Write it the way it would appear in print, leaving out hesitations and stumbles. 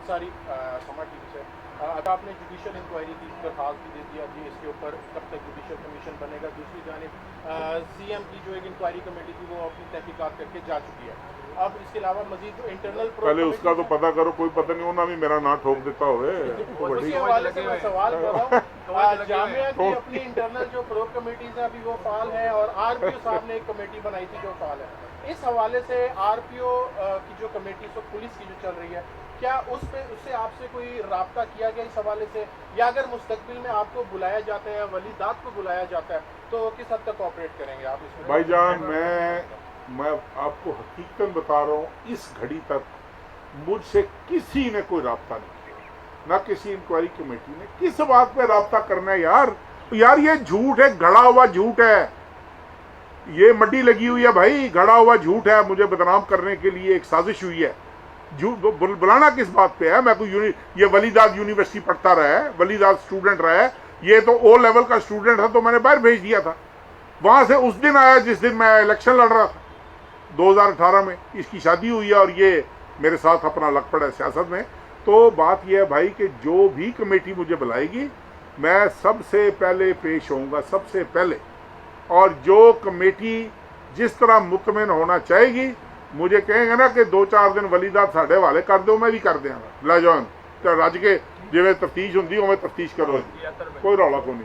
सारी समा टीवी से अगर आपने जुडिशल इंक्वायरी की दरखास्त भी दे दिया जी, इसके ऊपर कब तक जुडिशल कमीशन बनेगा। दूसरी जानिब सीएम की जो एक इंक्वायरी कमेटी थी वो अपनी तहकीकात करके जा चुकी है। अब इसके अलावा मजीद जो इंटरनल पहले उसका तो पता करो, कोई पता नहीं होना भी मेरा ना ठोक देता हो। उसी हवाले से मैं सवाल कर रहा हूँ। जामिया की अपनी इंटरनल जो प्रो कमेटीज है अभी वो फाल है और आरपीओ साहब ने एक कमेटी बनाई थी जो फाल है। इस हवाले से आरपीओ की जो कमेटी तो पुलिस की जो चल रही है, क्या उससे आपसे कोई राब्ता किया गया इस हवाले से, या अगर मुस्तकबिल में आपको बुलाया जाता है, वलीदात को बुलाया जाता है, तो किस हद तक कोऑपरेट करेंगे आप इसमें? भाईजान मैं आपको हकीकत बता रहा हूँ, इस घड़ी तक मुझसे किसी ने कोई राब्ता नहीं किया, ना किसी इंक्वायरी कमेटी ने। किस बात पे राब्ता करना है यार? ये झूठ है, गढ़ा हुआ झूठ है, ये मड्डी लगी हुई है भाई, गढ़ा हुआ झूठ है। मुझे बदनाम करने के लिए एक साजिश हुई है। झूठ बुलाना किस बात पे है? मैं कोई ये वलीदाद यूनिवर्सिटी पढ़ता रहा है, वलीदाद स्टूडेंट रहा है, ये तो ओ लेवल का स्टूडेंट था, तो मैंने बाहर भेज दिया था। वहां से उस दिन आया जिस दिन मैं इलेक्शन लड़ रहा था 2018 में। इसकी शादी हुई है और ये मेरे साथ अपना लग पड़ा है सियासत में। तो बात यह है भाई कि जो भी कमेटी मुझे बुलाएगी मैं सबसे पहले पेश होऊंगा, सबसे पहले। और जो कमेटी जिस तरह मुतमिन होना चाहेगी, मुझे कहेंगे ना कि 2-4 दिन वलीदात साढ़े वाले कर दो, मैं भी कर देंगे। ला जान रज के जिवें तफ्तीश होंदी उवें तफ्तीश करो, कोई रौला को नहीं।